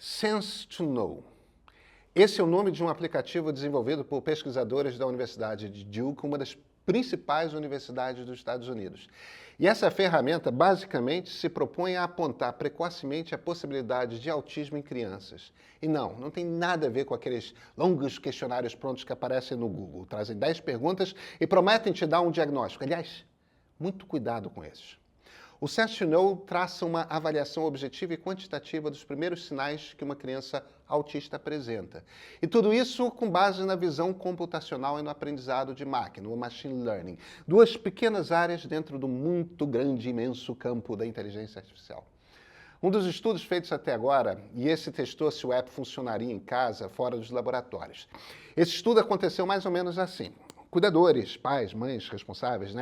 Sense to Know. Esse é o nome de um aplicativo desenvolvido por pesquisadores da Universidade de Duke, uma das principais universidades dos Estados Unidos. E essa ferramenta basicamente se propõe a apontar precocemente a possibilidade de autismo em crianças. E não tem nada a ver com aqueles longos questionários prontos que aparecem no Google. Trazem 10 perguntas e prometem te dar um diagnóstico. Aliás, muito cuidado com esses. O Sense to Know traça uma avaliação objetiva e quantitativa dos primeiros sinais que uma criança autista apresenta. E tudo isso com base na visão computacional e no aprendizado de máquina, o machine learning. Duas pequenas áreas dentro do muito grande e imenso campo da inteligência artificial. Um dos estudos feitos até agora, e esse testou se o app funcionaria em casa, fora dos laboratórios. Esse estudo aconteceu mais ou menos assim. Cuidadores, pais, mães responsáveis,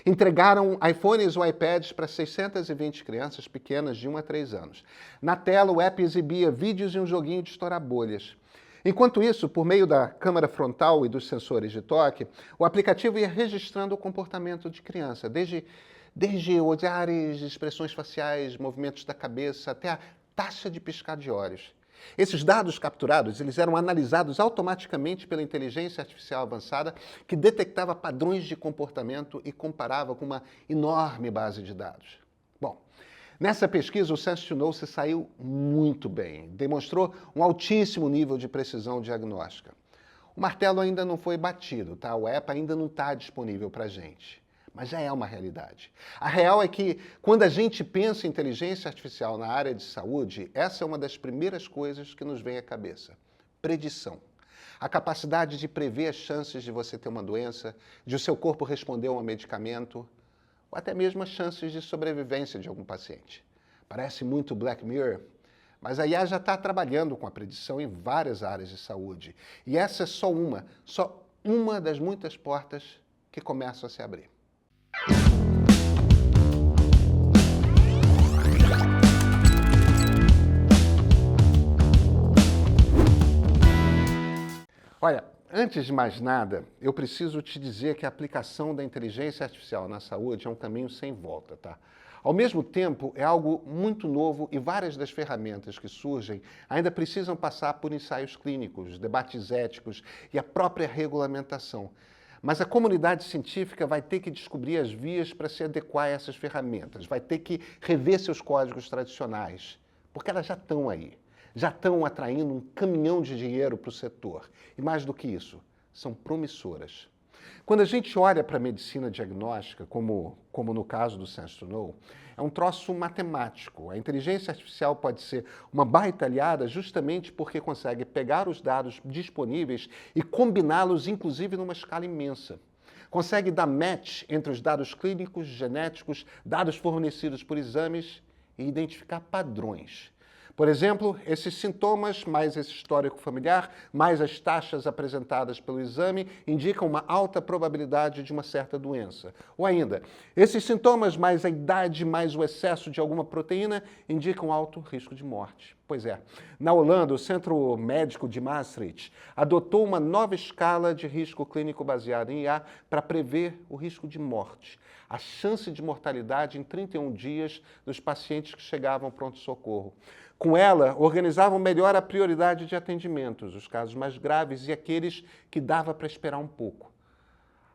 entregaram iPhones ou iPads para 620 crianças pequenas de 1 a 3 anos. Na tela, o app exibia vídeos e um joguinho de estourar bolhas. Enquanto isso, por meio da câmera frontal e dos sensores de toque, o aplicativo ia registrando o comportamento de criança, desde olhares, expressões faciais, movimentos da cabeça, até a taxa de piscar de olhos. Esses dados capturados, eles eram analisados automaticamente pela inteligência artificial avançada, que detectava padrões de comportamento e comparava com uma enorme base de dados. Bom, nessa pesquisa o Sense to Know se saiu muito bem, demonstrou um altíssimo nível de precisão diagnóstica. O martelo ainda não foi batido, tá? O app ainda não está disponível para a gente. Mas já é uma realidade. A real é que, quando a gente pensa em inteligência artificial na área de saúde, essa é uma das primeiras coisas que nos vem à cabeça. Predição. A capacidade de prever as chances de você ter uma doença, de o seu corpo responder a um medicamento, ou até mesmo as chances de sobrevivência de algum paciente. Parece muito Black Mirror, mas a IA já está trabalhando com a predição em várias áreas de saúde. E essa é só uma das muitas portas que começam a se abrir. Olha, antes de mais nada, eu preciso te dizer que a aplicação da inteligência artificial na saúde é um caminho sem volta, tá? Ao mesmo tempo, é algo muito novo e várias das ferramentas que surgem ainda precisam passar por ensaios clínicos, debates éticos e a própria regulamentação. Mas a comunidade científica vai ter que descobrir as vias para se adequar a essas ferramentas, vai ter que rever seus códigos tradicionais, porque elas já estão aí, já estão atraindo um caminhão de dinheiro para o setor. E mais do que isso, são promissoras. Quando a gente olha para a medicina diagnóstica, como no caso do Sense to Know, é um troço matemático. A inteligência artificial pode ser uma baita aliada justamente porque consegue pegar os dados disponíveis e combiná-los, inclusive, numa escala imensa. Consegue dar match entre os dados clínicos, genéticos, dados fornecidos por exames e identificar padrões. Por exemplo, esses sintomas, mais esse histórico familiar, mais as taxas apresentadas pelo exame, indicam uma alta probabilidade de uma certa doença. Ou ainda, esses sintomas, mais a idade, mais o excesso de alguma proteína, indicam alto risco de morte. Pois é, na Holanda, o Centro Médico de Maastricht adotou uma nova escala de risco clínico baseada em IA para prever o risco de morte, a chance de mortalidade em 31 dias dos pacientes que chegavam ao pronto-socorro. Com ela, organizavam melhor a prioridade de atendimentos, os casos mais graves e aqueles que dava para esperar um pouco.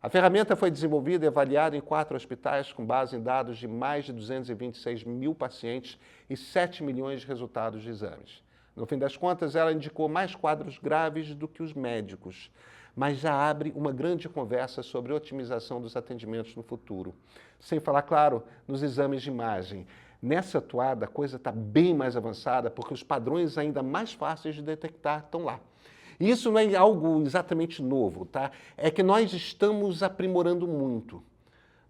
A ferramenta foi desenvolvida e avaliada em 4 hospitais com base em dados de mais de 226 mil pacientes e 7 milhões de resultados de exames. No fim das contas, ela indicou mais quadros graves do que os médicos, mas já abre uma grande conversa sobre otimização dos atendimentos no futuro. Sem falar, claro, nos exames de imagem. Nessa atuada, a coisa está bem mais avançada porque os padrões ainda mais fáceis de detectar estão lá. E isso não é algo exatamente novo, tá? É que nós estamos aprimorando muito.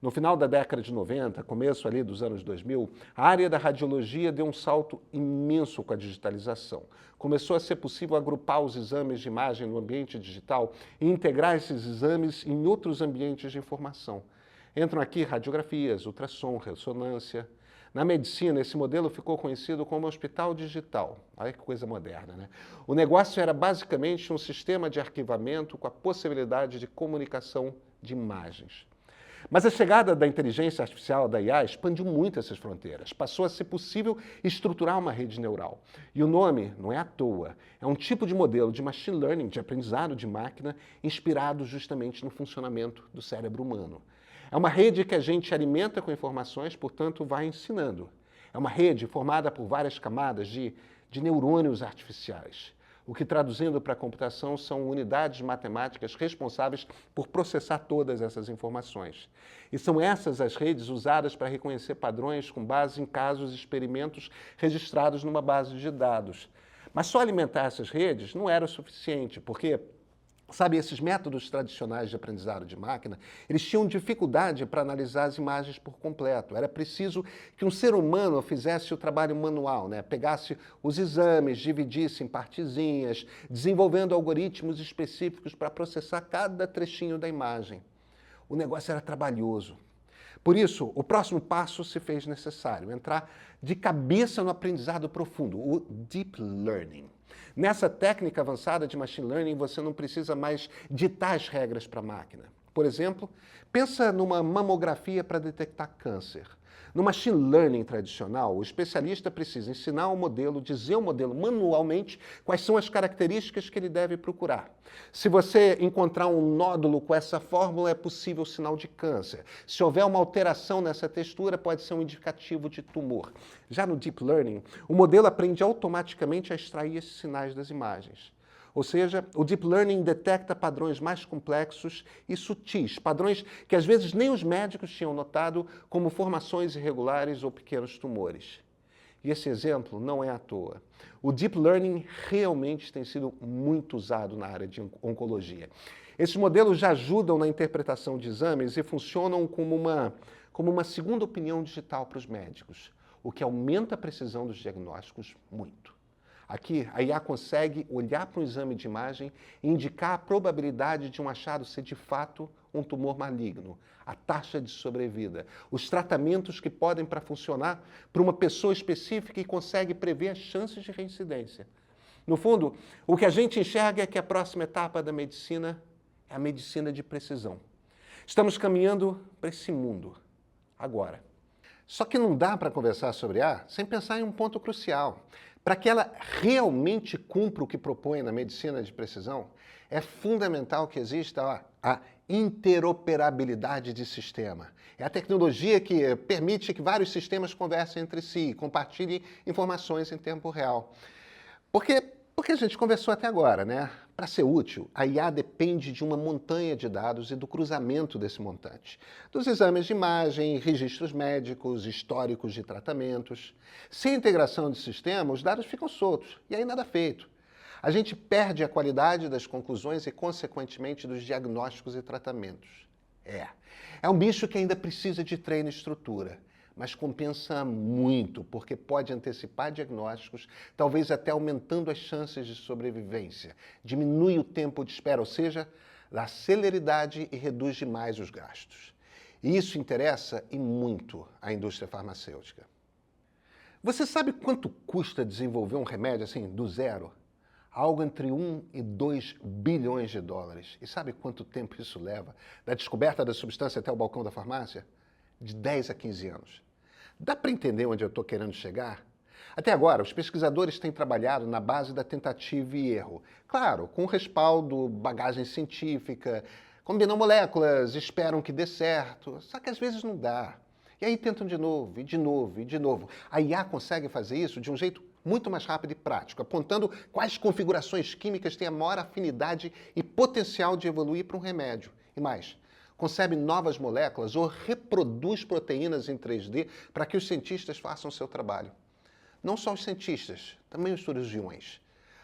No final da década de 90, começo ali dos anos 2000, a área da radiologia deu um salto imenso com a digitalização. Começou a ser possível agrupar os exames de imagem no ambiente digital e integrar esses exames em outros ambientes de informação. Entram aqui radiografias, ultrassom, ressonância. Na medicina, esse modelo ficou conhecido como hospital digital. Olha que coisa moderna, O negócio era basicamente um sistema de arquivamento com a possibilidade de comunicação de imagens. Mas a chegada da inteligência artificial, da IA, expandiu muito essas fronteiras. Passou a ser possível estruturar uma rede neural. E o nome não é à toa. É um tipo de modelo de machine learning, de aprendizado de máquina, inspirado justamente no funcionamento do cérebro humano. É uma rede que a gente alimenta com informações, portanto, vai ensinando. É uma rede formada por várias camadas de neurônios artificiais. O que, traduzindo para a computação, são unidades matemáticas responsáveis por processar todas essas informações. E são essas as redes usadas para reconhecer padrões com base em casos e experimentos registrados numa base de dados. Mas só alimentar essas redes não era o suficiente, porque, sabe, esses métodos tradicionais de aprendizado de máquina, eles tinham dificuldade para analisar as imagens por completo. Era preciso que um ser humano fizesse o trabalho manual, né? Pegasse os exames, dividisse em partezinhas, desenvolvendo algoritmos específicos para processar cada trechinho da imagem. O negócio era trabalhoso. Por isso, o próximo passo se fez necessário, entrar de cabeça no aprendizado profundo, o Deep Learning. Nessa técnica avançada de Machine Learning, você não precisa mais ditar as regras para a máquina. Por exemplo, pensa numa mamografia para detectar câncer. No Machine Learning tradicional, o especialista precisa ensinar o modelo, dizer ao modelo manualmente quais são as características que ele deve procurar. Se você encontrar um nódulo com essa fórmula, é possível sinal de câncer. Se houver uma alteração nessa textura, pode ser um indicativo de tumor. Já no Deep Learning, o modelo aprende automaticamente a extrair esses sinais das imagens. Ou seja, o Deep Learning detecta padrões mais complexos e sutis, padrões que às vezes nem os médicos tinham notado, como formações irregulares ou pequenos tumores. E esse exemplo não é à toa. O Deep Learning realmente tem sido muito usado na área de oncologia. Esses modelos já ajudam na interpretação de exames e funcionam como uma segunda opinião digital para os médicos, o que aumenta a precisão dos diagnósticos muito. Aqui, a IA consegue olhar para um exame de imagem e indicar a probabilidade de um achado ser de fato um tumor maligno, a taxa de sobrevida, os tratamentos que podem funcionar para uma pessoa específica e consegue prever as chances de reincidência. No fundo, o que a gente enxerga é que a próxima etapa da medicina é a medicina de precisão. Estamos caminhando para esse mundo, agora. Só que não dá para conversar sobre IA sem pensar em um ponto crucial. Para que ela realmente cumpra o que propõe na medicina de precisão, é fundamental que exista a interoperabilidade de sistema. É a tecnologia que permite que vários sistemas conversem entre si, compartilhem informações em tempo real. Porque a gente conversou até agora, né? Para ser útil, a IA depende de uma montanha de dados e do cruzamento desse montante. Dos exames de imagem, registros médicos, históricos de tratamentos. Sem integração de sistema, os dados ficam soltos e aí nada feito. A gente perde a qualidade das conclusões e, consequentemente, dos diagnósticos e tratamentos. É um bicho que ainda precisa de treino e estrutura, mas compensa muito, porque pode antecipar diagnósticos, talvez até aumentando as chances de sobrevivência, diminui o tempo de espera, ou seja, dá celeridade e reduz demais os gastos. E isso interessa e muito à indústria farmacêutica. Você sabe quanto custa desenvolver um remédio assim, do zero? Algo entre 1 e 2 bilhões de dólares. E sabe quanto tempo isso leva? Da descoberta da substância até o balcão da farmácia? De 10 a 15 anos. Dá para entender onde eu estou querendo chegar? Até agora, os pesquisadores têm trabalhado na base da tentativa e erro. Claro, com respaldo, bagagem científica, combinam moléculas, esperam que dê certo, só que às vezes não dá. E aí tentam de novo, e de novo, e de novo. A IA consegue fazer isso de um jeito muito mais rápido e prático, apontando quais configurações químicas têm a maior afinidade e potencial de evoluir para um remédio. E mais, concebe novas moléculas ou reproduz proteínas em 3D para que os cientistas façam o seu trabalho. Não só os cientistas, também os cirurgiões.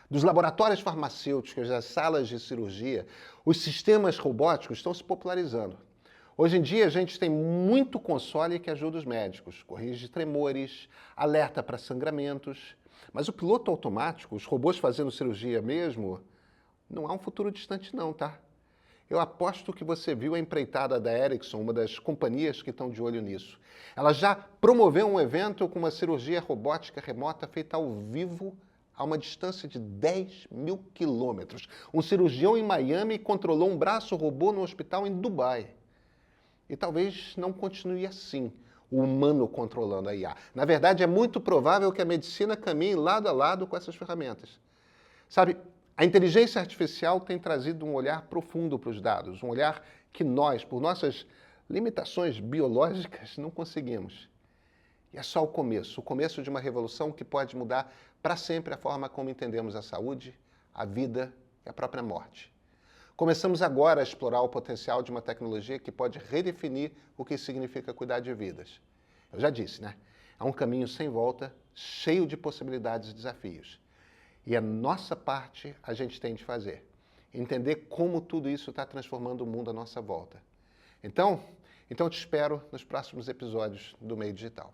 Dos laboratórios farmacêuticos às salas de cirurgia, os sistemas robóticos estão se popularizando. Hoje em dia, a gente tem muito console que ajuda os médicos, corrige tremores, alerta para sangramentos. Mas o piloto automático, os robôs fazendo cirurgia mesmo, não há um futuro distante não, tá? Eu aposto que você viu a empreitada da Ericsson, uma das companhias que estão de olho nisso. Ela já promoveu um evento com uma cirurgia robótica remota feita ao vivo a uma distância de 10 mil quilômetros. Um cirurgião em Miami controlou um braço robô no hospital em Dubai. E talvez não continue assim, o humano controlando a IA. Na verdade, é muito provável que a medicina caminhe lado a lado com essas ferramentas. Sabe, a inteligência artificial tem trazido um olhar profundo para os dados, um olhar que nós, por nossas limitações biológicas, não conseguimos. E é só o começo de uma revolução que pode mudar para sempre a forma como entendemos a saúde, a vida e a própria morte. Começamos agora a explorar o potencial de uma tecnologia que pode redefinir o que significa cuidar de vidas. Eu já disse, né? É um caminho sem volta, cheio de possibilidades e desafios. E a nossa parte a gente tem de fazer. Entender como tudo isso está transformando o mundo à nossa volta. Então eu te espero nos próximos episódios do Meio Digital.